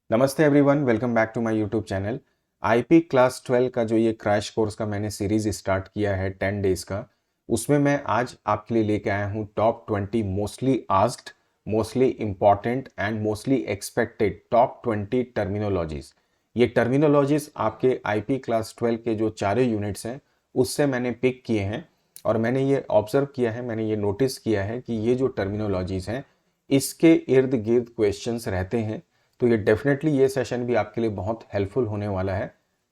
नमस्ते everyone, welcome back to my YouTube channel. IP class 12 का जो ये क्रैश कोर्स का मैंने सीरीज स्टार्ट किया है 10 डेज का, उसमें मैं आज आपके लिए लेके आया हूँ top 20 mostly asked, mostly important and mostly expected top 20 terminologies. ये टर्मिनोलॉजीज आपके आईपी क्लास 12 के जो चारों यूनिट्स हैं उससे मैंने पिक किए हैं और मैंने ये ऑब्जर्व किया है, मैंने ये नोटिस किया है कि ये जो टर्मिनोलॉजीज हैं इसके इर्द गिर्द क्वेश्चंस रहते हैं। तो ये डेफिनेटली ये सेशन भी आपके लिए बहुत हेल्पफुल होने वाला है।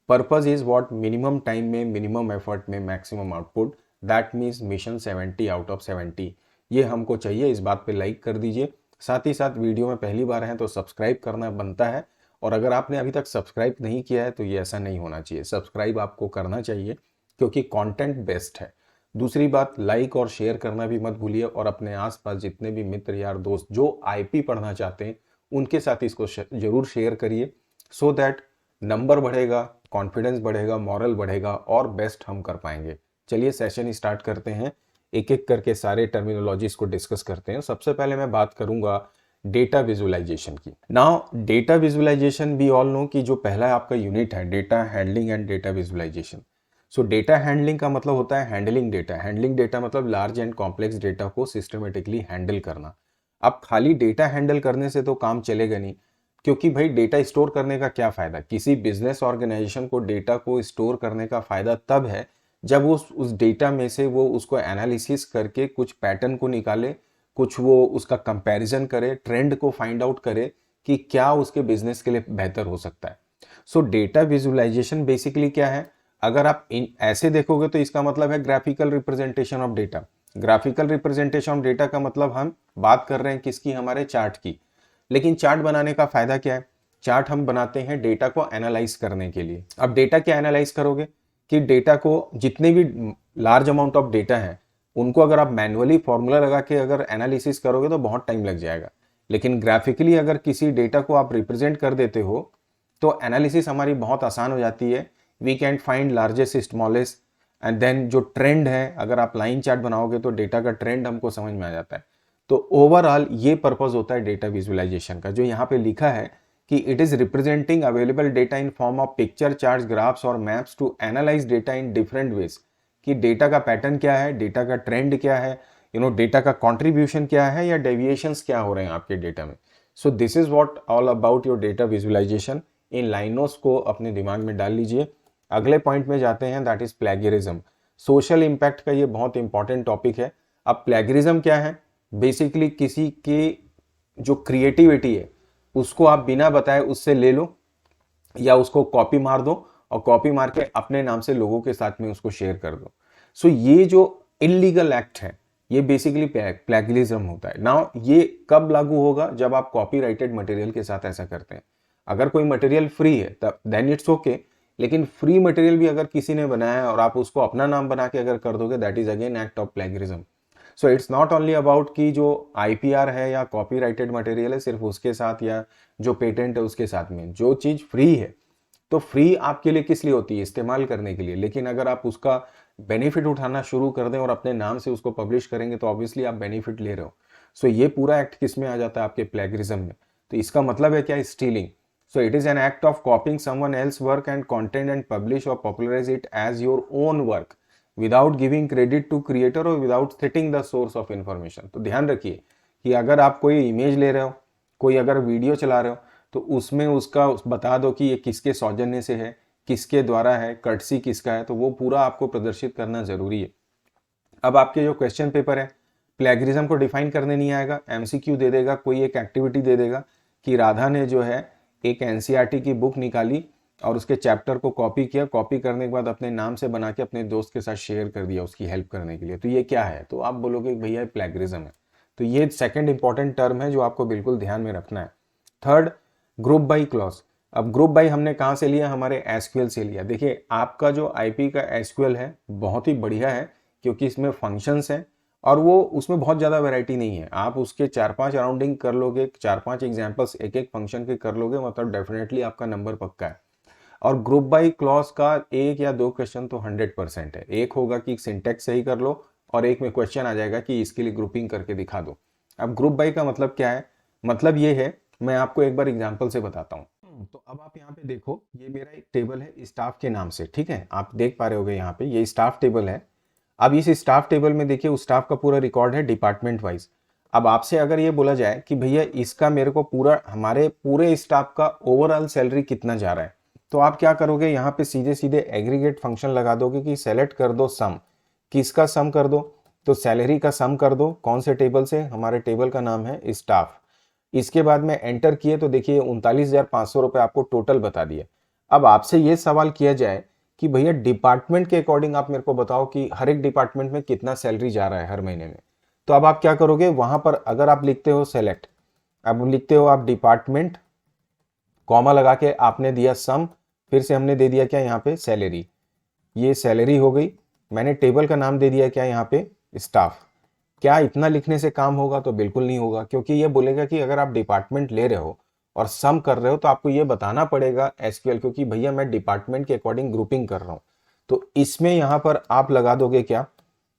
Purpose is what, minimum time में मिनिमम एफर्ट में maximum output, that means mission 70 out of 70। ये हमको चाहिए। इस बात पे लाइक कर दीजिए। साथ ही साथ वीडियो में पहली बार हैं तो सब्सक्राइब करना बनता है, और अगर आपने अभी तक सब्सक्राइब नहीं किया है तो ये ऐसा नहीं होना चाहिए। सब्सक्राइब आपको करना चाहिए क्योंकि कंटेंट बेस्ट है। दूसरी बात, लाइक और शेयर करना भी मत भूलिए, और अपने आसपास जितने भी मित्र यार दोस्त जो आईपी पढ़ना चाहते हैं उनके साथ इसको जरूर शेयर करिए, सो दैट नंबर बढ़ेगा, कॉन्फिडेंस बढ़ेगा, मॉरल बढ़ेगा और बेस्ट हम कर पाएंगे। चलिए सेशन स्टार्ट करते हैं, एक एक करके सारे टर्मिनोलॉजीज को डिस्कस करते हैं। सबसे पहले मैं बात करूंगा डेटा विजुअलाइजेशन की। नाउ डेटा विजुअलाइजेशन भी ऑल नो कि जो पहला आपका यूनिट है data handling and data visualisation. So data handling का मतलब होता है हैंडलिंग डेटा। हैंडलिंग डेटा मतलब लार्ज एंड कॉम्प्लेक्स डेटा को सिस्टमेटिकली हैंडल करना। अब खाली डेटा हैंडल करने से तो काम चलेगा नहीं, क्योंकि भाई डेटा स्टोर करने का क्या फायदा। किसी बिजनेस ऑर्गेनाइजेशन को डेटा को स्टोर करने का फायदा तब है जब वो उस डेटा में से वो उसको एनालिसिस करके कुछ पैटर्न को निकाले, कुछ वो उसका कंपैरिजन करे, ट्रेंड को फाइंड आउट करे कि क्या उसके बिजनेस के लिए बेहतर हो सकता है। सो डेटा विजुअलाइजेशन बेसिकली क्या है, अगर आप ऐसे देखोगे तो इसका मतलब है graphical representation of data. Graphical representation of data का मतलब हम बात कर रहे हैं किसकी, हमारे चार्ट की। लेकिन चार्ट बनाने का फायदा क्या है, चार्ट हम बनाते हैं डेटा को एनालाइज करने के लिए। अब डेटा क्या एनालाइज करोगे कि डेटा को, जितने भी लार्ज अमाउंट ऑफ डेटा है उनको अगर आप मैन्युअली फॉर्मूला लगा के अगर एनालिसिस करोगे तो बहुत टाइम लग जाएगा। लेकिन ग्राफिकली अगर किसी डेटा को आप रिप्रेजेंट कर देते हो तो एनालिसिस हमारी बहुत आसान हो जाती है। We can find largest smallest, and then जो ट्रेंड है, अगर आप लाइन चार्ट बनाओगे तो डेटा का ट्रेंड हमको समझ में आ जाता है। तो ओवरऑल ये पर्पस होता है डेटा विजुअलाइजेशन का, जो यहाँ पे लिखा है कि it is representing available data in form of picture, charts, graphs और maps to analyse data in different ways. कि डेटा का पैटर्न क्या है, डेटा का ट्रेंड क्या है, डेटा का कॉन्ट्रीब्यूशन क्या है या डेविएशंस क्या हो रहे हैं आपके डेटा में। So this is what all about your data visualisation. इन लाइनों को अपने दिमाग में डाल लीजिए। अगले पॉइंट में जाते हैं, that is plagiarism. Social impact का ये बहुत इंपॉर्टेंट टॉपिक है। अब प्लेगरिज्म क्या है, बेसिकली किसी की जो क्रिएटिविटी है उसको आप बिना बताए उससे ले लो या उसको कॉपी मार दो, और कॉपी मार के अपने नाम से लोगों के साथ में उसको शेयर कर दो। सो ये जो इलीगल एक्ट है ये बेसिकली प्लेगरिज्म होता है। नाउ ये कब लागू होगा, जब आप कॉपीराइटेड मटेरियल के साथ ऐसा करते हैं। अगर कोई मटेरियल फ्री है तब देन इट्स ओके, लेकिन फ्री मटेरियल भी अगर किसी ने बनाया है और आप उसको अपना नाम बना के अगर कर दोगे, that is again act of plagiarism. So it's not only about कि जो आईपीआर है या कॉपीराइटेड मटेरियल है सिर्फ उसके साथ, या जो पेटेंट है उसके साथ में। जो चीज फ्री है तो फ्री आपके लिए किस लिए होती है, इस्तेमाल करने के लिए। लेकिन अगर आप उसका बेनिफिट उठाना शुरू कर दें और अपने नाम से उसको पब्लिश करेंगे तो ऑब्वियसली आप बेनिफिट ले रहे हो। सो ये पूरा एक्ट किस में आ जाता है, आपके प्लेगरिज्म में। तो इसका मतलब है क्या, stealing. So it is an act of copying someone else work and content and publish और popularise it as your own work without giving credit to creator और without setting the source of information. तो ध्यान रखिए कि अगर आप कोई image ले रहे हो, कोई अगर वीडियो चला रहे हो, तो उसमें उसका बता दो कि ये किसके सौजन्य से है, किसके द्वारा है, कर्टसी किसका है, तो वो पूरा आपको प्रदर्शित करना जरूरी है। अब आपके जो क्वेश्चन पेपर है, प्लेगरिज्म को डिफाइन करने नहीं आएगा, एमसीक्यू दे देगा, कोई एक एक्टिविटी दे देगा कि राधा ने जो है एक एनसीईआरटी की बुक निकाली और उसके चैप्टर को कॉपी किया, कॉपी करने के बाद अपने नाम से बना के अपने दोस्त के साथ शेयर कर दिया उसकी हेल्प करने के लिए। तो ये क्या है, तो आप बोलोगे भैया प्लेगरिज्म है। तो ये सेकंड इंपॉर्टेंट टर्म है जो आपको बिल्कुल ध्यान में रखना है। Third, group by clause. अब ग्रुप बाई हमने कहाँ से लिया, हमारे एसक्यूएल से लिया। देखिए आपका जो आईपी का एसक्यूएल है बहुत ही बढ़िया है, क्योंकि इसमें फंक्शंस हैं और वो उसमें बहुत ज़्यादा वैरायटी नहीं है। आप उसके 4-5 राउंडिंग कर लोगे, 4-5 एग्जाम्पल्स एक एक फंक्शन के कर लोगे, मतलब डेफिनेटली आपका नंबर पक्का है। और ग्रुप बाई क्लॉज का एक या दो क्वेश्चन तो 100% है। एक होगा कि सिंटेक्स सही कर लो, और एक में क्वेश्चन आ जाएगा कि इसके लिए ग्रुपिंग करके दिखा दो। अब ग्रुप बाई का मतलब क्या है, मतलब ये है, मैं आपको एक बार एग्जाम्पल से बताता हूँ। तो अब आप यहाँ पे देखो, ये मेरा एक टेबल है स्टाफ के नाम से, ठीक है, आप देख पा रहे होगे यहाँ पे ये स्टाफ टेबल है। अब इस स्टाफ टेबल में देखिए उस स्टाफ का पूरा रिकॉर्ड है डिपार्टमेंट वाइज। अब आपसे अगर ये बोला जाए कि भैया इसका मेरे को पूरा हमारे पूरे स्टाफ का ओवरऑल सैलरी कितना जा रहा है, तो आप क्या करोगे, यहाँ पे सीधे सीधे एग्रीगेट फंक्शन लगा दोगे कि सेलेक्ट कर दो सम। किसका सम कर दो, तो सैलरी का सम कर दो। कौन से टेबल से, हमारे टेबल का नाम है स्टाफ। इसके बाद में एंटर किए तो देखिए 39,500 रुपये आपको टोटल बता दिया। अब आपसे ये सवाल किया जाए कि भैया डिपार्टमेंट के अकॉर्डिंग आप मेरे को बताओ कि हर एक डिपार्टमेंट में कितना सैलरी जा रहा है हर महीने में। तो अब आप क्या करोगे, वहां पर अगर आप लिखते हो सेलेक्ट, अब लिखते हो आप डिपार्टमेंट, कॉमा लगा के आपने दिया सम, फिर से हमने दे दिया क्या यहाँ पे सैलरी, ये सैलरी हो गई। मैंने टेबल का नाम दे दिया क्या यहाँ पे स्टाफ। क्या इतना लिखने से काम होगा, तो बिल्कुल नहीं होगा, क्योंकि ये बोलेगा कि अगर आप डिपार्टमेंट ले रहे हो और सम कर रहे हो तो आपको ये बताना पड़ेगा एसक्यूएल, क्योंकि भैया मैं डिपार्टमेंट के अकॉर्डिंग ग्रुपिंग कर रहा हूं। तो इसमें यहां पर आप लगा दोगे क्या,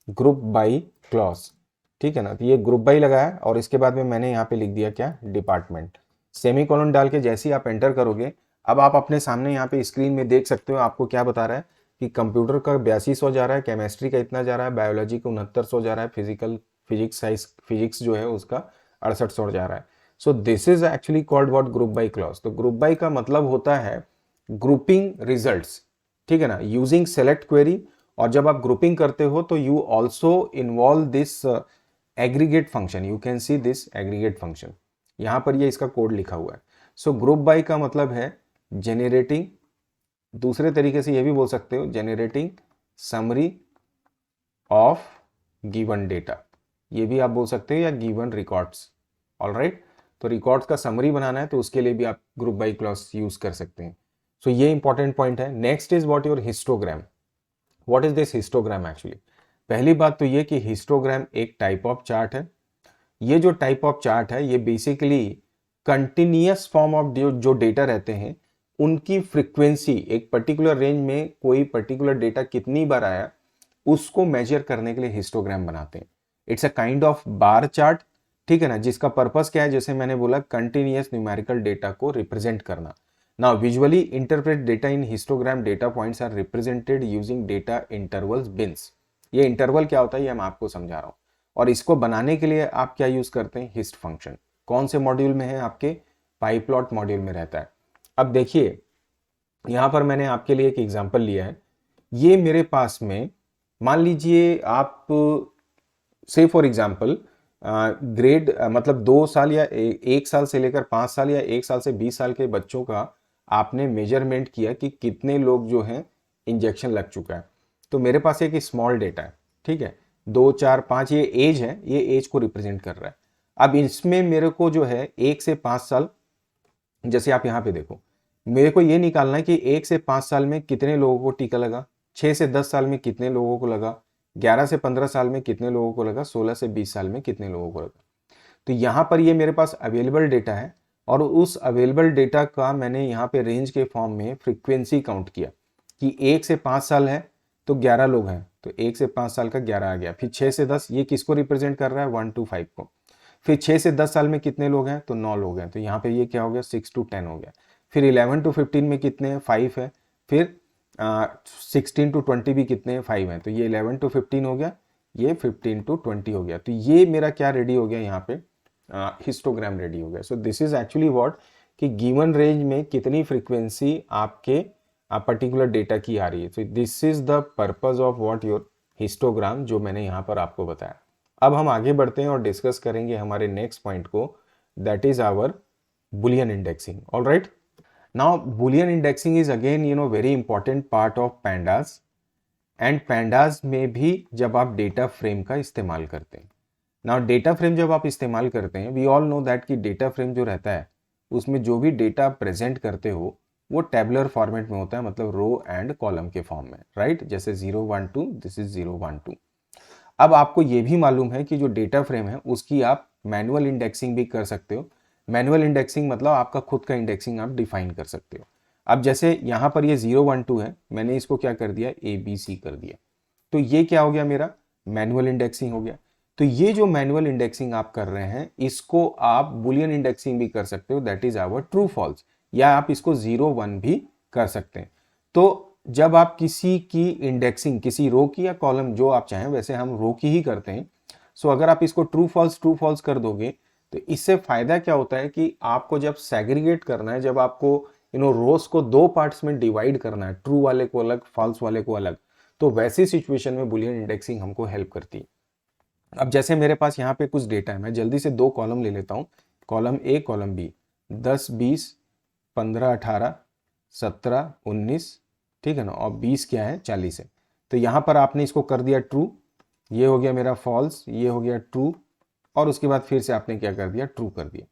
ग्रुप बाई क्लॉज, ठीक है ना। तो ये ग्रुप बाई लगाया और इसके बाद में मैंने यहाँ पे लिख दिया क्या, डिपार्टमेंट। सेमीकोलन डाल के जैसे ही आप एंटर करोगे, अब आप अपने सामने यहाँ पे स्क्रीन में देख सकते हो आपको क्या बता रहा है कि कंप्यूटर का 8200 जा रहा है, केमिस्ट्री का इतना जा रहा है, बायोलॉजी का 6900 जा रहा है, फिजिक्स जो है उसका 6800 जा रहा है। सो this is actually called what, group by clause. तो ग्रुप बाई का मतलब होता है ग्रुपिंग रिजल्ट्स, ठीक है ना, यूजिंग सेलेक्ट क्वेरी। और जब आप ग्रुपिंग करते हो तो you also involve this aggregate function, you can see this aggregate function, यहां पर ये इसका कोड लिखा हुआ है। सो ग्रुप बाई का मतलब है जेनरेटिंग, दूसरे तरीके से ये भी बोल सकते हो generating summary of given data, ये भी आप बोल सकते हो, या गिवन रिकॉर्ड्स। ऑलराइट, तो रिकॉर्ड्स का समरी बनाना है तो उसके लिए भी आप ग्रुप बाई क्लॉज यूज कर सकते हैं। सो ये इंपॉर्टेंट पॉइंट है। Next is what your histogram. What is this histogram actually. पहली बात तो ये कि हिस्टोग्राम एक टाइप ऑफ चार्ट है। ये जो टाइप ऑफ चार्ट है ये बेसिकली कंटिन्यूअस फॉर्म ऑफ जो डेटा रहते हैं उनकी फ्रीक्वेंसी, एक पर्टिकुलर रेंज में कोई पर्टिकुलर डेटा कितनी बार आया उसको मेजर करने के लिए हिस्टोग्राम बनाते हैं। It's a kind of bar chart, ठीक है ना, जिसका पर्पस क्या है, जैसे मैंने बोला कंटिन्यूअस न्यूमेरिकल डेटा को रिप्रेजेंट करना। Now visually interpret data in histogram, data points are represented using data intervals bins. ये इंटरवल क्या होता है ये मैं आपको समझा रहा हूं। और इसको बनाने के लिए आप क्या यूज करते हैं, हिस्ट फंक्शन। कौन से मॉड्यूल में है, आपके पाइप्लॉट मॉड्यूल में रहता है। अब देखिए यहां पर मैंने आपके लिए एक एग्जांपल लिया है। ये मेरे पास में मान लीजिए आप से फॉर एग्जांपल ग्रेड मतलब 2 साल या 1 साल से लेकर 5 साल या 1 साल से 20 साल के बच्चों का आपने मेजरमेंट किया कि कितने लोग जो हैं इंजेक्शन लग चुका है। तो मेरे पास एक स्मॉल डेटा है, ठीक है, 2 4 5 ये एज है, ये एज को रिप्रेजेंट कर रहा है। अब इसमें मेरे को जो है 1 से 5 साल, जैसे आप यहाँ पे देखो, मेरे को ये निकालना है कि 1 से 5 साल में कितने लोगों को टीका लगा, 6 से 10 साल में कितने लोगों को लगा, 11 से 15 साल में कितने लोगों को लगा, 16 से 20 साल में कितने लोगों को लगा। तो यहाँ पर ये मेरे पास अवेलेबल डेटा है और उस अवेलेबल डेटा का मैंने यहाँ पे रेंज के फॉर्म में फ्रीक्वेंसी काउंट किया कि 1 से 5 साल है तो 11 लोग हैं, तो 1 से 5 साल का 11 आ गया। फिर 6 से 10 ये किसको रिप्रेजेंट कर रहा है, 1 to 5 को। फिर 6 से 10 साल में कितने लोग हैं, तो 9 लोग हैं, तो यहाँ पे ये क्या हो गया, 6 to 10 हो गया। फिर 11 to 15 में कितने हैं, 5 है। फिर 16 to 20 भी कितने हैं, 5 हैं, तो ये 11 to 15 हो गया, ये 15 to 20 हो गया। तो ये मेरा क्या रेडी हो गया, यहाँ पे हिस्टोग्राम रेडी हो गया। सो दिस इज एक्चुअली व्हाट, कि गिवन रेंज में कितनी फ्रीक्वेंसी आपके पर्टिकुलर डेटा की आ रही है। सो this is the purpose of what your histogram, जो मैंने यहाँ पर आपको बताया। अब हम आगे बढ़ते हैं और डिस्कस करेंगे हमारे नेक्स्ट पॉइंट को, that is our Boolean indexing. Alright, now Boolean indexing is again very important part of pandas. And pandas में भी जब आप डेटा फ्रेम का इस्तेमाल करते हैं, नाउ डेटा फ्रेम जब आप इस्तेमाल करते हैं, वी ऑल नो दैट कि डेटा फ्रेम जो रहता है उसमें जो भी डेटा प्रेजेंट करते हो वो टेबुलर फॉर्मेट में होता है, मतलब रो एंड कॉलम के फॉर्म में, राइट। जैसे 0 1 2, दिस इज 0 1 2। अब आपको ये भी मालूम है कि जो डेटा फ्रेम है उसकी आप मैनुअल इंडेक्सिंग भी कर सकते हो। मैनुअल इंडेक्सिंग मतलब आपका खुद का इंडेक्सिंग आप डिफाइन कर सकते हो। अब जैसे यहाँ पर ये 0 1 2 है, मैंने इसको क्या कर दिया, ABC कर दिया, तो ये क्या हो गया, मेरा मैनुअल इंडेक्सिंग हो गया। तो ये जो मैनुअल इंडेक्सिंग आप कर रहे हैं इसको आप बुलियन इंडेक्सिंग भी कर सकते हो, that is our true false. या आप इसको 0 1 भी कर सकते हैं। तो जब आप किसी की इंडेक्सिंग, किसी रो की या कॉलम जो आप चाहें, वैसे हम रो की ही करते हैं, सो अगर आप इसको ट्रू फॉल्स कर दोगे तो इससे फायदा क्या होता है कि आपको जब सेग्रीगेट करना है, जब आपको रोज को दो पार्ट्स में डिवाइड करना है, ट्रू वाले को अलग, फॉल्स वाले को अलग, तो वैसी सिचुएशन में बुलियन इंडेक्सिंग हमको हेल्प करती है। अब जैसे मेरे पास यहाँ पे कुछ डेटा है, मैं जल्दी से दो कॉलम ले लेता हूँ, कॉलम ए कॉलम बी, 10 20 15 18 17 19, ठीक है ना, और 20 क्या है 40 है। तो यहाँ पर आपने इसको कर दिया ट्रू, ये हो गया मेरा फॉल्स, ये हो गया ट्रू, और उसके बाद फिर से आपने क्या कर दिया, ट्रू कर दिया।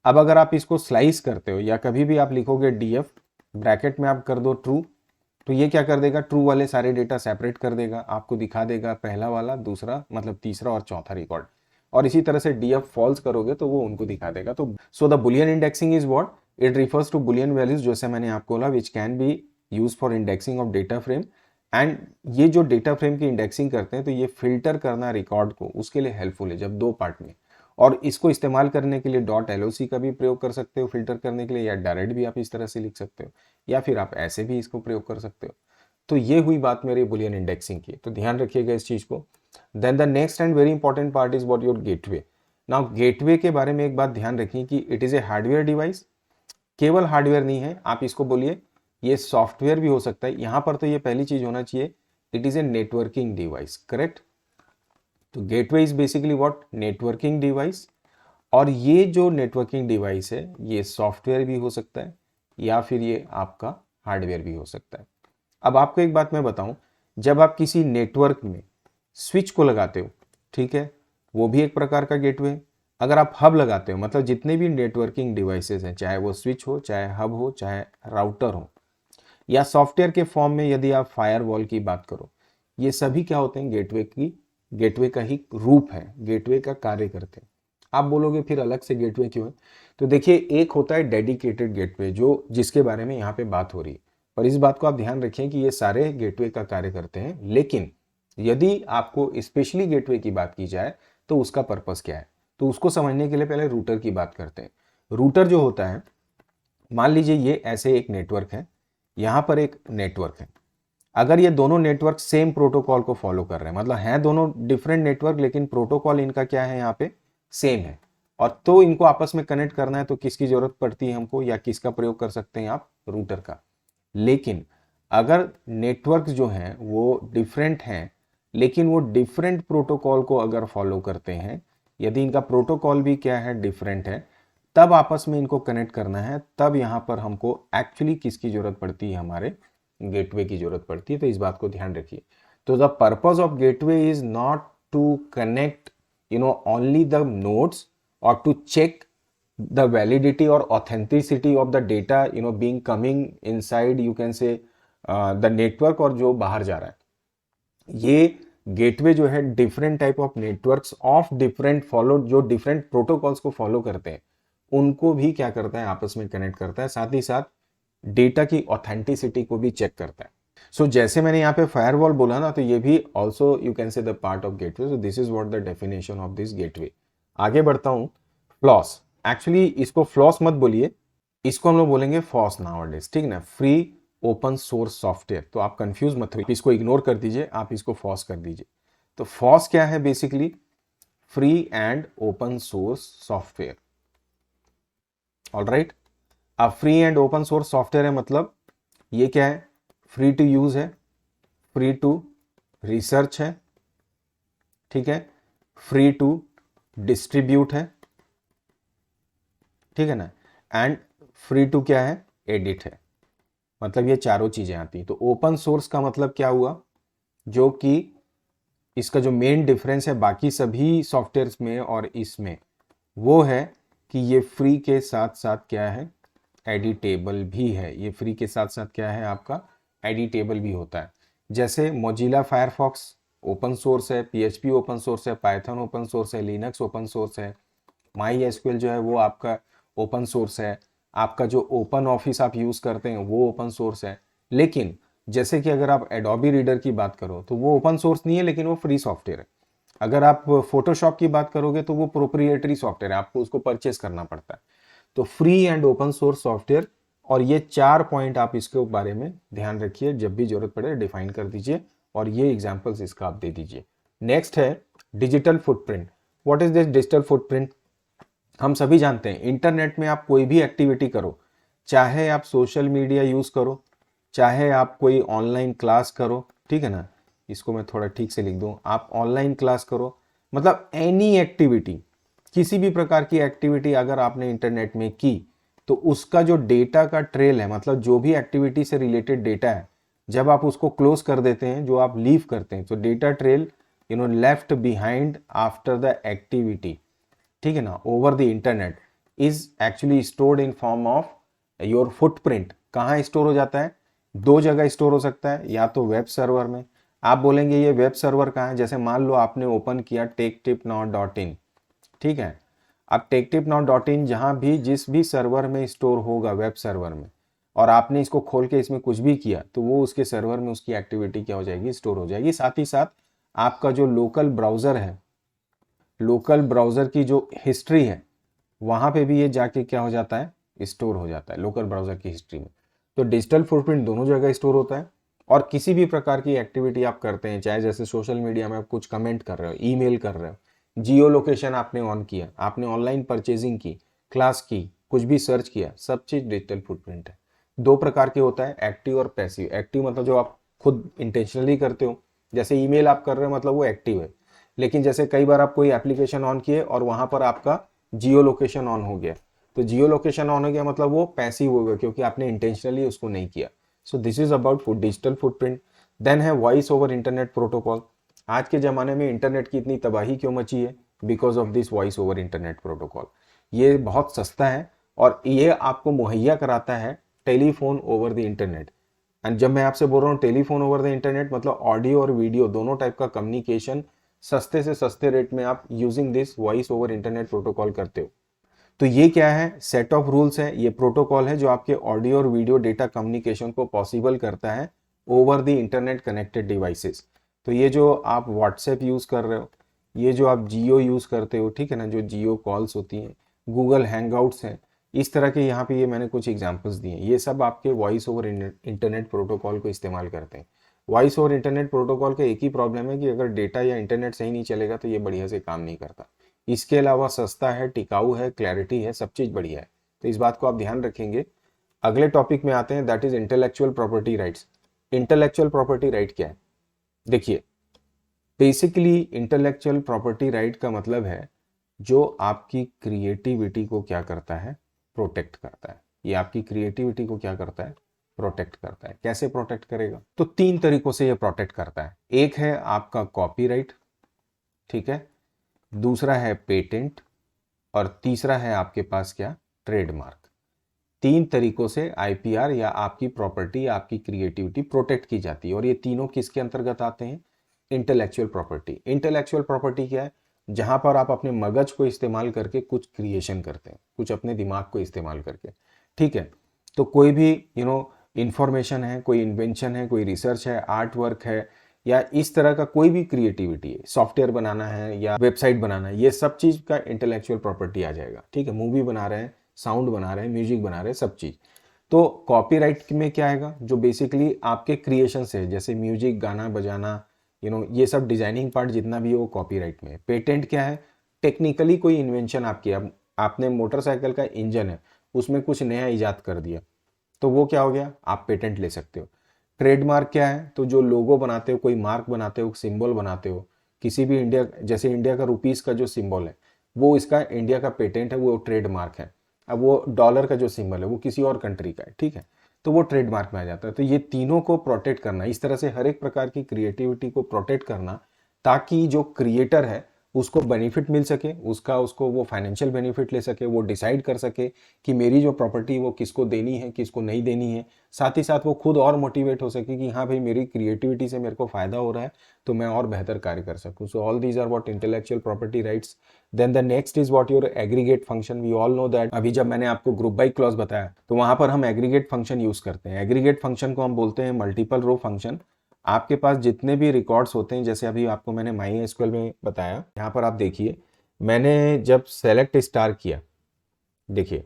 अब अगर आप इसको स्लाइस करते हो या कभी भी आप लिखोगे डीएफ ब्रैकेट में आप कर दो ट्रू, तो ये क्या कर देगा, ट्रू वाले सारे डेटा सेपरेट कर देगा, आपको दिखा देगा पहला वाला, दूसरा मतलब तीसरा और चौथा रिकॉर्ड। और इसी तरह से डीएफ फॉल्स करोगे तो वो उनको दिखा देगा। तो so the boolean indexing is what, it refers to boolean values, जैसे मैंने आपको बोला, which can be use for indexing of data frame. And ये जो डेटा फ्रेम की इंडेक्सिंग करते हैं तो ये फिल्टर करना रिकॉर्ड को, उसके लिए हेल्पफुल है जब दो पार्ट में। और इसको इस्तेमाल करने के लिए डॉट LOC का भी प्रयोग कर सकते हो फिल्टर करने के लिए, या डायरेक्ट भी आप इस तरह से लिख सकते हो, या फिर आप ऐसे भी इसको प्रयोग कर सकते हो। तो ये हुई बात मेरी बुलियन इंडेक्सिंग की, तो ध्यान रखिएगा इस चीज को। Then the next and very important part is what your gateway. Now gateway के बारे में एक बात ध्यान रखिए कि it is a hardware device, केवल हार्डवेयर नहीं है, आप इसको बोलिए ये सॉफ्टवेयर भी हो सकता है। यहां पर तो ये पहली चीज होना चाहिए, it is a networking device, correct. तो gateway is basically what, networking device. और ये जो नेटवर्किंग डिवाइस है ये सॉफ्टवेयर भी हो सकता है या फिर ये आपका हार्डवेयर भी हो सकता है। अब आपको एक बात मैं बताऊं, जब आप किसी नेटवर्क में स्विच को लगाते हो, ठीक है, वो भी एक प्रकार का गेटवे है। अगर आप हब लगाते हो, मतलब जितने भी नेटवर्किंग डिवाइसेस हैं, चाहे वो स्विच हो, चाहे हब हो, चाहे राउटर हो, या सॉफ्टवेयर के फॉर्म में यदि आप फायरवॉल की बात करो, ये सभी क्या होते हैं, गेटवे का ही रूप है, गेटवे का कार्य करते हैं। आप बोलोगे फिर अलग से गेटवे क्यों है, तो देखिए एक होता है डेडिकेटेड गेटवे, जो जिसके बारे में यहाँ पे बात हो रही है। और इस बात को आप ध्यान रखें कि ये सारे गेटवे का कार्य करते हैं, लेकिन यदि आपको स्पेशली गेटवे की बात की जाए तो उसका पर्पस क्या है, तो उसको समझने के लिए पहले रूटर की बात करते हैं। रूटर जो होता है, मान लीजिए ये ऐसे एक नेटवर्क है, यहां पर एक नेटवर्क है, अगर ये दोनों नेटवर्क सेम प्रोटोकॉल को फॉलो कर रहे हैं, मतलब हैं दोनों डिफरेंट नेटवर्क लेकिन प्रोटोकॉल इनका क्या है, यहाँ पे सेम है, और तो इनको आपस में कनेक्ट करना है तो किसकी जरूरत पड़ती है हमको, या किसका प्रयोग कर सकते हैं आप, रूटर का। लेकिन अगर नेटवर्क जो हैं वो डिफरेंट हैं, लेकिन वो डिफरेंट प्रोटोकॉल को अगर फॉलो करते हैं, यदि इनका प्रोटोकॉल भी क्या है, डिफरेंट है, तब आपस में इनको कनेक्ट करना है, तब यहां पर हमको एक्चुअली किसकी जरूरत पड़ती है, हमारे गेटवे की जरूरत पड़ती है। तो इस बात को ध्यान रखिए। तो the purpose of gateway is not to connect only the nodes और to check the validity or authenticity of the data being coming inside, you can say the network, और जो बाहर जा रहा है। ये गेटवे जो है different type of networks of different follow, जो डिफरेंट प्रोटोकॉल्स को फॉलो करते हैं, उनको भी क्या करता है, आपस में कनेक्ट करता है, साथ ही साथ डेटा की ऑथेंटिसिटी को भी चेक करता है। सो जैसे मैंने यहाँ पे फायरवॉल बोला ना, तो ये भी also you can say the part of gateway. So this is what the definition of this gateway. आगे बढ़ता हूँ, फ्लॉस। एक्चुअली इसको फ्लॉस मत बोलिए, इसको हम लोग बोलेंगे फॉस नाउअडेज, ठीक ना, फ्री ओपन सोर्स सॉफ्टवेयर। तो आप कंफ्यूज मत होइए, इसको इग्नोर कर दीजिए, आप इसको फॉस कर दीजिए। तो फॉस क्या है, basically free and open source software. Alright, अब free and open source software है, मतलब ये क्या है, फ्री टू यूज है, फ्री टू रिसर्च है, ठीक है, फ्री टू डिस्ट्रीब्यूट है, ठीक है ना, एंड फ्री टू क्या है, एडिट है। मतलब ये चारों चीजें आती हैं। तो ओपन सोर्स का मतलब क्या हुआ, जो कि इसका जो मेन डिफरेंस है बाकी सभी सॉफ्टवेयर्स में और इसमें, वो है कि ये फ्री के साथ साथ क्या है, एडिटेबल भी है। ये फ्री के साथ साथ क्या है, आपका एडिटेबल भी होता है। जैसे मोजिला फायरफॉक्स ओपन सोर्स है, PHP ओपन सोर्स है, पाइथन ओपन सोर्स है, लिनक्स ओपन सोर्स है, MySQL जो है वो आपका ओपन सोर्स है, आपका जो ओपन ऑफिस आप यूज करते हैं वो ओपन सोर्स है। लेकिन जैसे कि अगर आप एडोबी रीडर की बात करो तो वो ओपन सोर्स नहीं है, लेकिन वो फ्री सॉफ्टवेयर है। अगर आप फोटोशॉप की बात करोगे तो वो प्रोप्रिएटरी सॉफ्टवेयर है, आपको उसको परचेस करना पड़ता है। तो free and open source software और ये 4 पॉइंट आप इसके बारे में ध्यान रखिए, जब भी जरूरत पड़े डिफाइन कर दीजिए और ये एग्जाम्पल्स इसका आप दे दीजिए। नेक्स्ट है digital footprint. What is this digital footprint? हम सभी जानते हैं इंटरनेट में आप कोई भी एक्टिविटी करो, चाहे आप सोशल मीडिया यूज करो, चाहे आप कोई ऑनलाइन क्लास करो, ठीक है ना, इसको मैं थोड़ा ठीक से लिख दूं, आप ऑनलाइन क्लास करो, मतलब एनी एक्टिविटी, किसी भी प्रकार की एक्टिविटी अगर आपने इंटरनेट में की तो उसका जो डेटा का ट्रेल है, मतलब जो भी एक्टिविटी से रिलेटेड डेटा है, जब आप उसको क्लोज कर देते हैं, जो आप लीव करते हैं, तो data trail left behind after the activity, ठीक है ना, over the internet is actually stored in form of your footprint. कहाँ स्टोर हो जाता है? 2 जगह स्टोर हो सकता है, या तो वेब सर्वर में। आप बोलेंगे ये वेब सर्वर कहाँ है? जैसे मान लो आपने ओपन किया techtipnaw.in, ठीक है, अब techtipnaw.in जहाँ भी जिस भी सर्वर में स्टोर होगा, वेब सर्वर में, और आपने इसको खोल के इसमें कुछ भी किया तो वो उसके सर्वर में उसकी एक्टिविटी क्या हो जाएगी? स्टोर हो जाएगी। साथ ही साथ आपका जो लोकल ब्राउजर है, लोकल ब्राउजर की जो हिस्ट्री है, वहां पे भी ये जाके क्या हो जाता है? स्टोर हो जाता है लोकल ब्राउजर की हिस्ट्री में। तो डिजिटल फुटप्रिंट दोनों जगह स्टोर होता है। और किसी भी प्रकार की एक्टिविटी आप करते हैं, चाहे जैसे सोशल मीडिया में आप कुछ कमेंट कर रहे हो, ईमेल कर रहे हो, जियो लोकेशन आपने ऑन किया, आपने ऑनलाइन परचेजिंग की, क्लास की, कुछ भी सर्च किया, सब चीज डिजिटल फुटप्रिंट है। 2 प्रकार के होता है, एक्टिव और पैसिव। एक्टिव मतलब जो आप खुद इंटेंशनली करते हो, जैसे ईमेल आप कर रहे हो मतलब वो एक्टिव है। लेकिन जैसे कई बार आप कोई एप्लीकेशन ऑन किए और वहां पर आपका जियो लोकेशन ऑन हो गया, तो जियो लोकेशन ऑन हो गया मतलब वो पैसिव हो गया, क्योंकि आपने इंटेंशनली उसको नहीं किया। So this is about digital footprint. Then है वॉइस ओवर इंटरनेट प्रोटोकॉल। आज के ज़माने में इंटरनेट की इतनी तबाही क्यों मची है? Because of this voice over internet protocol. ये बहुत सस्ता है और ये आपको मुहैया कराता है telephone over the internet. And जब मैं आपसे बोल रहा हूँ टेलीफोन ओवर द इंटरनेट, मतलब ऑडियो और वीडियो दोनों टाइप का कम्युनिकेशन सस्ते से सस्ते रेट में आप using this voice over internet protocol करते हो। तो ये क्या है? सेट ऑफ रूल्स है, ये प्रोटोकॉल है जो आपके ऑडियो और वीडियो डेटा कम्युनिकेशन को पॉसिबल करता है over the internet connected devices. तो ये जो आप व्हाट्सएप यूज कर रहे हो, ये जो आप जियो यूज करते हो, ठीक है ना, जो जियो कॉल्स होती हैं, गूगल हैंगआउट्स हैं, इस तरह के यहाँ पे ये मैंने कुछ एग्जांपल्स दिए, ये सब आपके वॉइस ओवर इंटरनेट प्रोटोकॉल को इस्तेमाल करते हैं। वॉइस ओवर इंटरनेट प्रोटोकॉल का एक ही प्रॉब्लम है कि अगर डेटा या इंटरनेट सही नहीं चलेगा तो ये बढ़िया से काम नहीं करता। इसके अलावा सस्ता है, टिकाऊ है, क्लैरिटी है, सब चीज़ बढ़िया है। तो इस बात को आप ध्यान रखेंगे। अगले टॉपिक में आते हैं, that is intellectual property rights. Intellectual property right क्या है? देखिए, बेसिकली इंटेलेक्चुअल प्रॉपर्टी राइट का मतलब है जो आपकी क्रिएटिविटी को क्या करता है? प्रोटेक्ट करता है। ये आपकी क्रिएटिविटी को क्या करता है? प्रोटेक्ट करता है। कैसे प्रोटेक्ट करेगा? तो 3 तरीकों से ये प्रोटेक्ट करता है। एक है आपका कॉपीराइट, ठीक है, दूसरा है पेटेंट, और तीसरा है आपके पास क्या? ट्रेडमार्क। 3 तरीकों से आईपीआर या आपकी प्रॉपर्टी या आपकी क्रिएटिविटी प्रोटेक्ट की जाती है। और ये तीनों किसके अंतर्गत आते हैं? Intellectual property. इंटेलेक्चुअल प्रॉपर्टी क्या है? जहां पर आप अपने मगज को इस्तेमाल करके कुछ क्रिएशन करते हैं, कुछ अपने दिमाग को इस्तेमाल करके, ठीक है। तो कोई भी इंफॉर्मेशन है, कोई इन्वेंशन है, कोई रिसर्च है, आर्ट वर्क है, या इस तरह का कोई भी क्रिएटिविटी है, सॉफ्टवेयर बनाना है या वेबसाइट बनाना है, ये सब चीज का इंटेलेक्चुअल प्रॉपर्टी आ जाएगा, ठीक है। मूवी बना रहे हैं, साउंड बना रहे हैं, म्यूजिक बना रहे हैं, सब चीज। तो कॉपीराइट में क्या आएगा? जो बेसिकली आपके क्रिएशन से, जैसे म्यूजिक, गाना बजाना, ये सब डिजाइनिंग पार्ट जितना भी है वो कॉपीराइट में है। पेटेंट क्या है? टेक्निकली कोई इन्वेंशन आपकी, अब आपने मोटरसाइकिल का इंजन है, उसमें कुछ नया इजाद कर दिया, तो वो क्या हो गया? आप पेटेंट ले सकते हो। ट्रेडमार्क क्या है? तो जो लोगो बनाते हो, कोई मार्क बनाते हो, सिंबल बनाते हो, किसी भी इंडिया, जैसे इंडिया का रुपीस का जो सिंबल है वो इसका इंडिया का पेटेंट है, वो ट्रेडमार्क है। अब वो डॉलर का जो सिंबल है वो किसी और कंट्री का है, ठीक है, तो वो ट्रेडमार्क में आ जाता है। तो ये तीनों को प्रोटेक्ट करना, इस तरह से हर एक प्रकार की क्रिएटिविटी को प्रोटेक्ट करना, ताकि जो क्रिएटर है उसको बेनिफिट मिल सके, उसको वो फाइनेंशियल बेनिफिट ले सके, वो डिसाइड कर सके कि मेरी जो प्रॉपर्टी वो किसको देनी है, किसको नहीं देनी है। साथ ही साथ वो खुद और मोटिवेट हो सके कि हाँ भाई, मेरी क्रिएटिविटी से मेरे को फायदा हो रहा है, तो मैं और बेहतर कार्य कर सकूँ। So all these are what intellectual property rights. Then the next is what your aggregate function. We all know that, अभी जब मैंने आपको ग्रुप बाय क्लॉज बताया तो वहां पर हम एग्रीगेट फंक्शन यूज करते हैं। एग्रीगेट फंक्शन को हम बोलते हैं मल्टीपल रो फंक्शन। आपके पास जितने भी रिकॉर्ड्स होते हैं, जैसे अभी आपको मैंने माई एसक्यूएल में बताया, यहाँ पर आप देखिए, मैंने जब सेलेक्ट स्टार किया, देखिए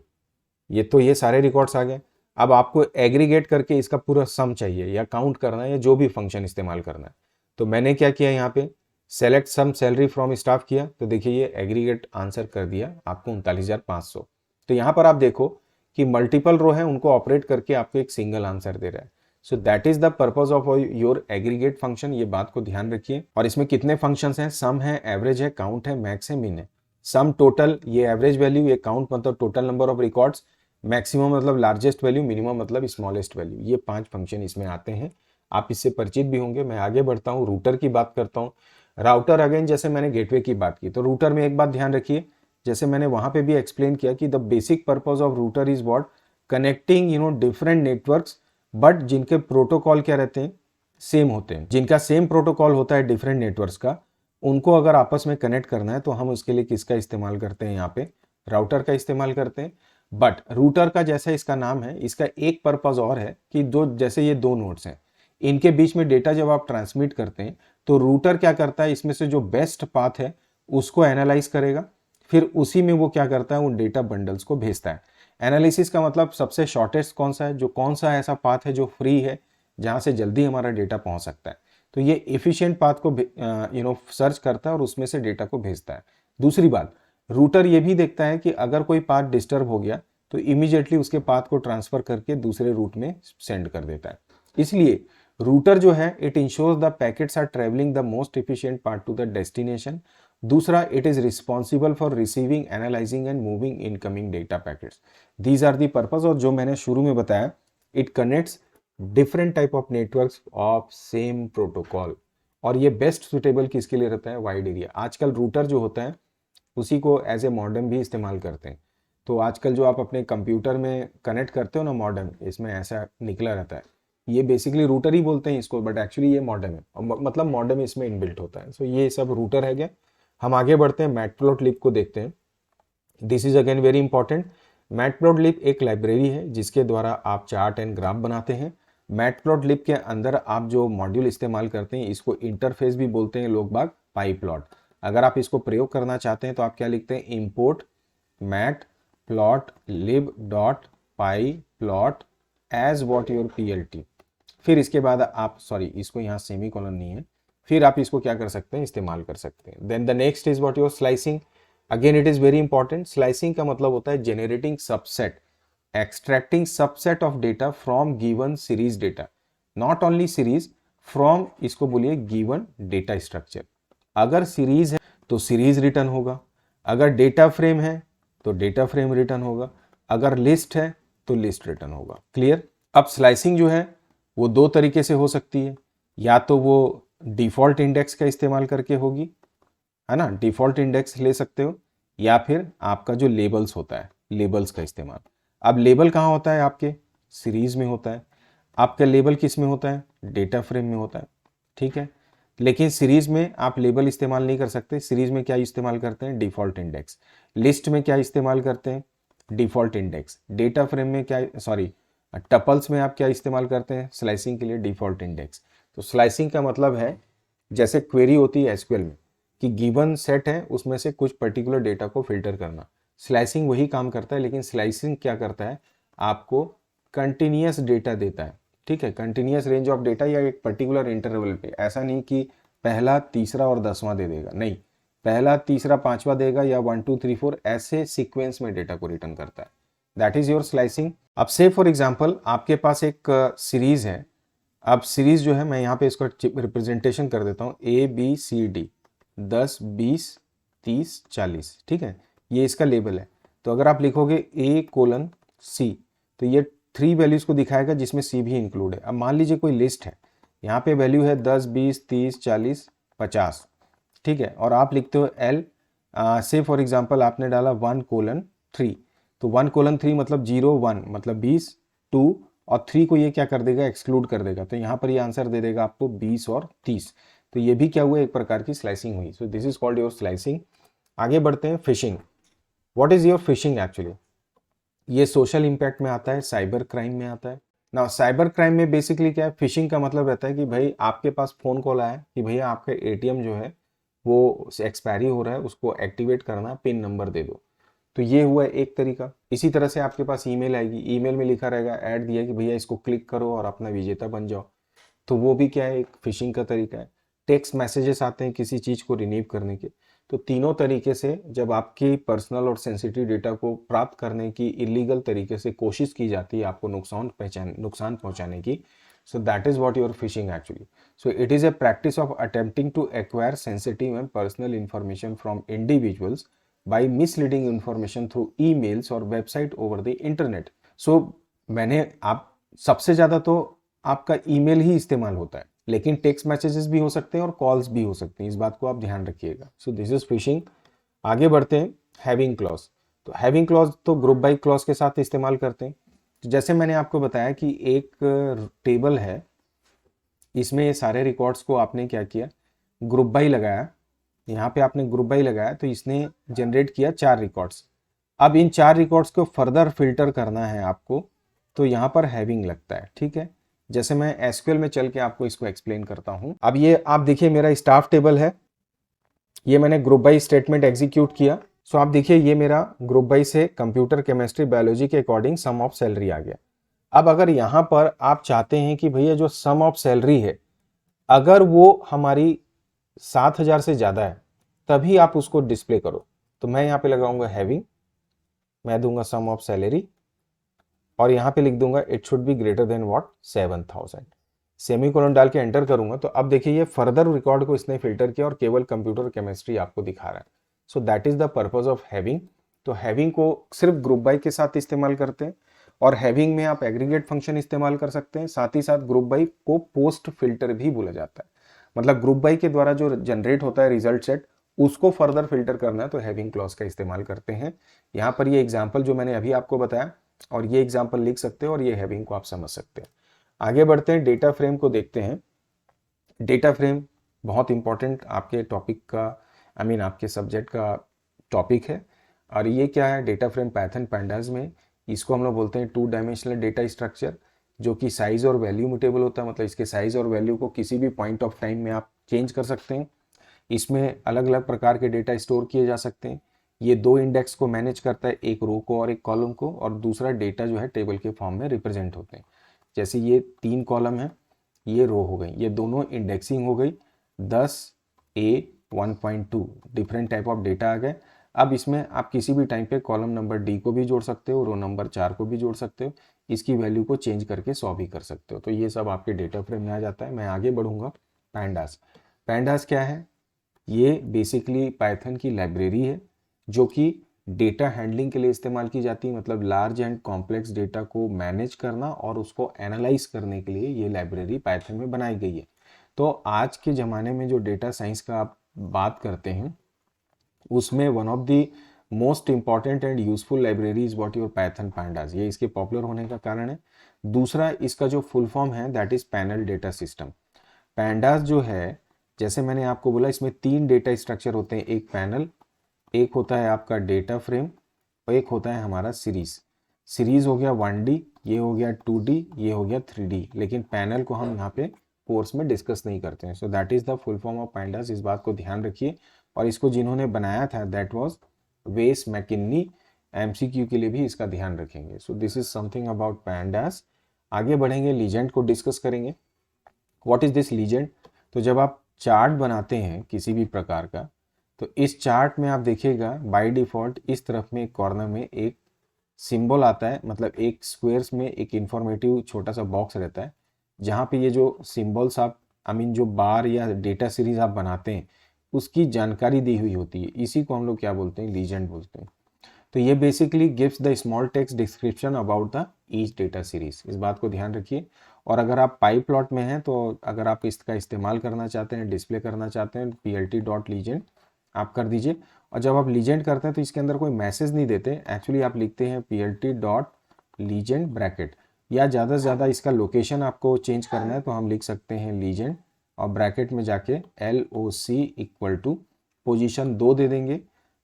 ये सारे रिकॉर्ड्स आ गए। अब आपको एग्रीगेट करके इसका पूरा सम चाहिए या काउंट करना है या जो भी फंक्शन इस्तेमाल करना है। तो मैंने क्या किया, यहाँ पे select sum salary from staff किया, तो देखिए ये एग्रीगेट आंसर कर दिया आपको 39,500। तो यहाँ पर आप देखो कि मल्टीपल रो है, उनको ऑपरेट करके आपको एक सिंगल आंसर दे रहा है। So that is the purpose of your aggregate function. ये बात को ध्यान रखिए। और इसमें कितने फंक्शंस हैं, सम है, एवरेज है, काउंट है, मैक्स है, मिन है। सम टोटल, ये एवरेज वैल्यू, ये काउंट मतलब total number of records, maximum मतलब लार्जेस्ट वैल्यू, मिनिमम मतलब स्मॉलेस्ट वैल्यू। ये 5 फंक्शन इसमें आते हैं, आप इससे परिचित भी होंगे। मैं आगे बढ़ता हूँ, रूटर की बात करता हूँ। राउटर अगेन, जैसे मैंने गेटवे की बात की, तो रूटर में एक बात ध्यान रखिए, जैसे मैंने वहां पे भी एक्सप्लेन किया कि the basic purpose of router is what, connecting different networks, but जिनके प्रोटोकॉल क्या रहते हैं, सेम होते हैं। जिनका सेम प्रोटोकॉल होता है डिफरेंट नेटवर्क्स का, उनको अगर आपस में कनेक्ट करना है तो हम उसके लिए किसका इस्तेमाल करते हैं, यहाँ पे राउटर का इस्तेमाल करते हैं। बट रूटर का, जैसा इसका नाम है, इसका एक पर्पज और है कि जैसे ये दो नोड्स हैं, इनके बीच में डेटा जब आप ट्रांसमिट करते हैं तो रूटर क्या करता है, इसमें से जो बेस्ट पाथ है उसको एनालाइज करेगा, फिर उसी में वो क्या करता है, उन डेटा बंडल्स को भेजता है। एनालिसिस का मतलब सबसे शॉर्टेस्ट कौन सा है, जो कौन सा ऐसा पाथ है जो फ्री है, जहां से जल्दी हमारा डेटा पहुंच सकता है। तो ये एफिशिएंट पाथ को सर्च करता है और उसमें से डेटा को भेजता है। दूसरी बात, रूटर ये भी देखता है कि अगर कोई पाथ डिस्टर्ब हो गया तो इमीडिएटली उसके पाथ को ट्रांसफर करके दूसरे रूट में सेंड कर देता है। इसलिए रूटर जो है, it ensures the packets are travelling the most efficient part to the destination. दूसरा, it is responsible for receiving, analysing and moving incoming data packets. These are the purpose. और जो मैंने शुरू में बताया, it connects different type of networks of same protocol. और ये best suitable किसके लिए रहता है, वाइड एरिया। आजकल रूटर जो होता है उसी को एज ए मॉडेम भी इस्तेमाल करते हैं। तो आजकल जो आप अपने कंप्यूटर में कनेक्ट करते हो ना मॉडेम, इसमें ऐसा निकला रहता है, ये बेसिकली रूटर ही बोलते हैं इसको, बट एक्चुअली ये मॉडेम है, मतलब मॉडेम इसमें इनबिल्ट होता है। सो ये सब रूटर है गया। हम आगे बढ़ते हैं, मैटप्लॉटलिब को देखते हैं। This is again very important. Matplotlib एक लाइब्रेरी है जिसके द्वारा आप चार्ट एंड ग्राफ बनाते हैं। मैटप्लॉटलिब के अंदर आप जो मॉड्यूल इस्तेमाल करते हैं, इसको इंटरफेस भी बोलते हैं लोग बाग, पाईप्लॉट। अगर आप इसको प्रयोग करना चाहते हैं तो आप क्या लिखते हैं, import matplotlib.pyplot as what your plt। फिर इसके बाद आप, सॉरी इसको यहाँ सेमी कॉलन नहीं है, फिर आप इसको क्या कर सकते हैं, इस्तेमाल कर सकते हैं। Then the next is what your slicing. Again it is very important. Slicing का मतलब होता है generating subset, extracting subset of data from given series data, not only series, from, इसको बोलिए गिवन डेटा स्ट्रक्चर। अगर सीरीज है तो series return होगा, अगर डेटा फ्रेम है तो डेटा फ्रेम रिटर्न होगा, अगर लिस्ट है तो लिस्ट रिटर्न होगा। क्लियर। अब स्लाइसिंग जो है वो दो तरीके से हो सकती है, या तो वो डिफॉल्ट इंडेक्स का इस्तेमाल करके होगी, है ना, डिफॉल्ट इंडेक्स ले सकते हो, या फिर आपका जो लेबल्स होता है, लेबल्स का इस्तेमाल। अब लेबल कहाँ होता है, आपके सीरीज में होता है। आपका लेबल किस में होता है, डेटा फ्रेम में होता है, ठीक है। लेकिन सीरीज में आप लेबल इस्तेमाल नहीं कर सकते। सीरीज में क्या इस्तेमाल करते हैं, डिफॉल्ट इंडेक्स। लिस्ट में क्या इस्तेमाल करते हैं, डिफॉल्ट इंडेक्स। डेटा फ्रेम में क्या, सॉरी टपल्स में आप क्या इस्तेमाल करते हैं स्लाइसिंग के लिए, डिफॉल्ट इंडेक्स। तो स्लाइसिंग का मतलब है, जैसे क्वेरी होती है एसक्यूएल में कि गिवन सेट है, उसमें से कुछ पर्टिकुलर डेटा को फिल्टर करना, स्लाइसिंग वही काम करता है। लेकिन स्लाइसिंग क्या करता है, आपको कंटिन्यूअस डेटा देता है, ठीक है, कंटिन्यूअस रेंज ऑफ डेटा, या एक पर्टिकुलर इंटरवल पे। ऐसा नहीं कि पहला, तीसरा और 10वां दे देगा, नहीं, पहला, तीसरा, 5वां देगा, या 1 2 3 4 ऐसे सीक्वेंस में डेटा को रिटर्न करता है। That is your slicing. अब से फॉर एग्जाम्पल आपके पास एक सीरीज है। अब सीरीज जो है, मैं यहाँ पे इसका रिप्रेजेंटेशन कर देता हूँ, ABCD 10 20 30 40, ठीक है, ये इसका लेबल है। तो अगर आप लिखोगे A:C, तो ये 3 वैल्यूज को दिखाएगा जिसमें C भी इंक्लूड है। अब मान लीजिए कोई लिस्ट है, यहाँ पे वैल्यू है 10 20 30 40 50, ठीक है, और आप लिखते हो L, से फॉर एग्जाम्पल आपने डाला 1:3, तो 1:3 मतलब 0 1 मतलब 20, 2 और 3 को ये क्या कर देगा, एक्सक्लूड कर देगा। तो यहाँ पर ये आंसर दे देगा आपको 20 और 30। तो ये भी क्या हुआ, एक प्रकार की स्लाइसिंग हुई। सो this is called your slicing. आगे बढ़ते हैं, fishing. What is your fishing actually, ये सोशल इंपैक्ट में आता है, साइबर क्राइम में आता है ना। साइबर क्राइम में बेसिकली क्या है, फिशिंग का मतलब रहता है कि भाई आपके पास फोन कॉल आया कि भैया आपका ATM जो है वो एक्सपायरी हो रहा है, उसको एक्टिवेट करना, पिन नंबर दे दो। तो ये हुआ एक तरीका। इसी तरह से आपके पास ईमेल आएगी, ईमेल में लिखा रहेगा, ऐड दिया कि भैया इसको क्लिक करो और अपना विजेता बन जाओ, तो वो भी क्या है, एक फिशिंग का तरीका है। टेक्स्ट मैसेजेस आते हैं किसी चीज़ को रिनीव करने के। तो तीनों तरीके से जब आपकी पर्सनल और सेंसिटिव डेटा को प्राप्त करने की इलीगल तरीके से कोशिश की जाती है आपको नुकसान पहुंचाने की, so that is what you are phishing actually. So it is a practice of attempting to acquire sensitive and personal information from individuals by misleading information through emails or website over the internet. So मैंने आप सबसे ज़्यादा तो आपका email ही इस्तेमाल होता है, लेकिन टेक्स्ट मैसेजेस भी हो सकते हैं और कॉल्स भी हो सकते हैं, इस बात को आप ध्यान रखिएगा। सो दिस इज फिशिंग। आगे बढ़ते हैं, हैविंग क्लॉज। तो हैविंग क्लॉज तो ग्रुप बाई क्लॉज के साथ इस्तेमाल करते हैं। तो जैसे मैंने आपको बताया कि एक टेबल है, इसमें ये सारे रिकॉर्ड्स को आपने क्या किया, ग्रुप बाई लगाया, यहाँ पे आपने ग्रुप बाई लगाया तो इसने जनरेट किया 4 रिकॉर्ड्स। अब इन 4 रिकॉर्ड्स को फर्दर फिल्टर करना है आपको, तो यहाँ पर हैविंग लगता है, ठीक है। जैसे मैं एसक्यूएल में चल के आपको इसको एक्सप्लेन करता हूँ। अब ये आप देखिए मेरा स्टाफ टेबल है, ये मैंने ग्रुप बाई स्टेटमेंट एग्जीक्यूट किया। सो आप देखिए ये मेरा ग्रुप बाई से कंप्यूटर केमिस्ट्री बायोलॉजी के अकॉर्डिंग सम ऑफ सैलरी आ गया। अब अगर यहाँ पर आप चाहते हैं कि भैया जो सम ऑफ सैलरी है अगर वो हमारी 7,000 से ज़्यादा है तभी आप उसको डिस्प्ले करो, तो मैं यहाँ पे लगाऊंगा हैविंग, मैं दूंगा सम ऑफ सैलरी और यहाँ पे लिख दूंगा it should be greater than what 7,000, semicolon डाल के एंटर करूंगा। तो अब देखिए ये फर्दर रिकॉर्ड को इसने फिल्टर किया और केवल कंप्यूटर केमिस्ट्री आपको दिखा रहा है। So that is the purpose of having. तो हैविंग को सिर्फ ग्रुप बाई के साथ इस्तेमाल करते हैं और हैविंग में आप एग्रीगेट फंक्शन इस्तेमाल कर सकते हैं। साथ ही साथ ग्रुप बाई को पोस्ट फिल्टर भी बोला जाता है, मतलब ग्रुप बाई के द्वारा जो जनरेट होता है रिजल्ट सेट उसको फर्दर फिल्टर करना है तो हैविंग क्लॉज का इस्तेमाल करते हैं। यहाँ पर ये एग्जाम्पल जो मैंने अभी आपको बताया और ये एग्जाम्पल लिख सकते हैं और ये हैविंग को आप समझ सकते हैं। आगे बढ़ते हैं, डेटा फ्रेम को देखते हैं। डेटा फ्रेम बहुत इंपॉर्टेंट आपके टॉपिक का आपके सब्जेक्ट का टॉपिक है। और ये क्या है, डेटा फ्रेम पाइथन पैंडास में इसको हम लोग बोलते हैं 2 डायमेंशनल डेटा स्ट्रक्चर, जो कि साइज और वैल्यू म्यूटेबल होता है, मतलब इसके साइज और वैल्यू को किसी भी पॉइंट ऑफ टाइम में आप चेंज कर सकते हैं। इसमें अलग अलग प्रकार के डेटा स्टोर किए जा सकते हैं। ये 2 इंडेक्स को मैनेज करता है, एक रो को और एक कॉलम को, और दूसरा डेटा जो है टेबल के फॉर्म में रिप्रेजेंट होते हैं। जैसे ये 3 कॉलम है, ये रो हो गई, ये दोनों इंडेक्सिंग हो गई, 10A 1.2 different type of data आ गए। अब इसमें आप किसी भी टाइम पे कॉलम नंबर डी को भी जोड़ सकते हो, रो नंबर 4 को भी जोड़ सकते हो, इसकी वैल्यू को चेंज करके 100 भी कर सकते हो। तो ये सब आपके डेटा फ्रेम में आ जाता है। मैं आगे बढ़ूंगा। पैंडास, पैंडास क्या है, ये बेसिकली पाइथन की लाइब्रेरी है जो कि डेटा हैंडलिंग के लिए इस्तेमाल की जाती है, मतलब लार्ज एंड कॉम्प्लेक्स डेटा को मैनेज करना और उसको एनालाइज करने के लिए ये लाइब्रेरी पाइथन में बनाई गई है। तो आज के ज़माने में जो डेटा साइंस का आप बात करते हैं उसमें one of the most important and useful library is what your Python pandas, ये इसके पॉपुलर होने का कारण है। दूसरा इसका जो फुल फॉर्म है that is panel data system. Pandas जो है, जैसे मैंने आपको बोला, इसमें 3 डेटा स्ट्रक्चर होते हैं, एक पैनल, एक होता है आपका डेटा फ्रेम और एक होता है हमारा सीरीज। सीरीज हो गया 1D, ये हो गया 2D, ये हो गया 3D, लेकिन पैनल को हम यहाँ पे कोर्स में डिस्कस नहीं करते हैं। So that is the full form of pandas, इस बात को ध्यान रखिए। और इसको जिन्होंने बनाया था दैट वाज वेस मैकिन्नी, एमसीक्यू के लिए भी इसका ध्यान रखेंगे। सो this is something about pandas. आगे बढ़ेंगे, लीजेंड को डिस्कस करेंगे। What is this legend? तो जब आप चार्ट बनाते हैं किसी भी प्रकार का, तो इस चार्ट में आप देखिएगा बाय डिफॉल्ट इस तरफ में एक कॉर्नर में एक सिंबल आता है, मतलब एक स्क्वायर्स में एक इंफॉर्मेटिव छोटा सा बॉक्स रहता है जहाँ पे ये जो सिंबल्स आप जो बार या डेटा सीरीज आप बनाते हैं उसकी जानकारी दी हुई होती है। इसी को हम लोग क्या बोलते हैं, लीजेंड बोलते हैं। तो ये basically gives the small text description about the each data series, इस बात को ध्यान रखिए। और अगर आप पाई प्लॉट में हैं तो अगर आप इसका इस्तेमाल करना चाहते हैं, डिस्प्ले करना चाहते हैं, plt.legend आप कर दीजिए। और जब आप लीजेंड करते हैं तो इसके अंदर कोई मैसेज नहीं देते, एक्चुअली आप लिखते हैं plt.legend ब्रैकेट, या ज़्यादा से ज़्यादा इसका लोकेशन आपको चेंज करना है तो हम लिख सकते हैं लीजेंड और ब्रैकेट में जाके LOC इक्वल टू पोजीशन 2 दे देंगे।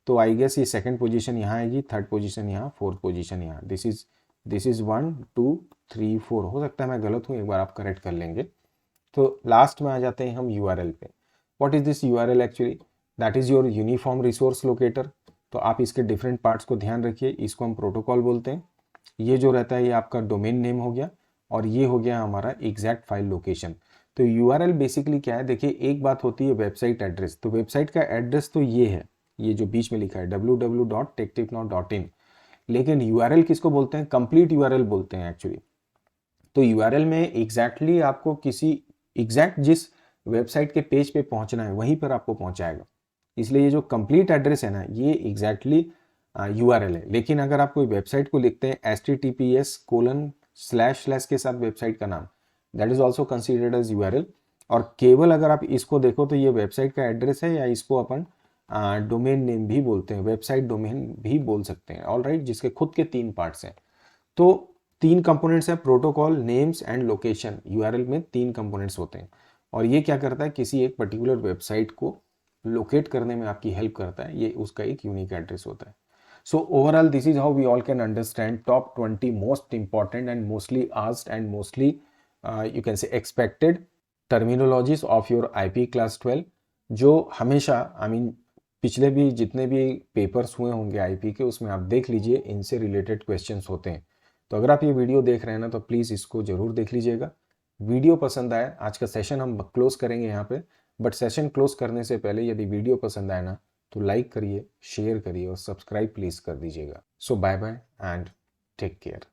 तो आई गेस ये सेकंड पोजीशन यहाँ आएगी, थर्ड पोजीशन यहाँ, फोर्थ पोजीशन यहाँ। दिस इज 1 2 3 4, हो सकता है मैं गलत हूँ, एक बार आप करेक्ट कर लेंगे। तो लास्ट में आ जाते हैं हम URL पे। What is this URL actually? That is your uniform resource locator. तो आप इसके डिफरेंट पार्ट्स को ध्यान रखिए। इसको हम प्रोटोकॉल बोलते हैं। ये जो रहता है ये आपका डोमेन नेम हो गया, और ये हो गया हमारा एग्जैक्ट फाइल लोकेशन। तो यूआरएल बेसिकली क्या है, देखिए एक बात होती है वेबसाइट एड्रेस, तो वेबसाइट का एड्रेस तो ये है, ये जो बीच में लिखा है www.techtipnow.in, लेकिन यूआरएल किसको बोलते हैं, कंप्लीट यूआरएल बोलते हैं एक्चुअली। तो यूआरएल में एग्जैक्टली आपको किसी एग्जैक्ट जिस वेबसाइट के पेज पे पहुंचना है वहीं पर आपको पहुंचाएगा, इसलिए ये जो कंप्लीट एड्रेस है ना ये एग्जैक्टली यूआरएल है। लेकिन अगर आप कोई वेबसाइट को लिखते हैं https:// के साथ वेबसाइट का नाम, that is also considered as URL. और केवल अगर आप इसको देखो तो ये वेबसाइट का एड्रेस है, या इसको अपन डोमेन नेम भी बोलते हैं, वेबसाइट डोमेन भी बोल सकते हैं, ऑलराइट, जिसके खुद के 3 पार्ट्स हैं। तो 3 कंपोनेंट्स हैं, protocol, names and location. URL में 3 कंपोनेंट्स होते हैं, और ये क्या करता है, किसी एक पर्टिकुलर वेबसाइट को लोकेट करने में आपकी हेल्प करता है, ये उसका एक यूनिक एड्रेस होता है। So overall, this is how we all can understand top 20 most important and mostly asked and mostly you can say expected terminologies of your IP class 12, जो हमेशा पिछले भी जितने भी पेपर्स हुए होंगे आईपी के, उसमें आप देख लीजिए इनसे रिलेटेड क्वेश्चंस होते हैं। तो अगर आप ये वीडियो देख रहे हैं ना तो प्लीज़ इसको ज़रूर देख लीजिएगा। वीडियो पसंद आए, आज का सेशन हम क्लोज करेंगे यहाँ पे, बट सेशन क्लोज करने से पहले यदि वीडियो पसंद आए ना तो लाइक करिए, शेयर करिए और सब्सक्राइब प्लीज़ कर दीजिएगा। So bye bye and take care.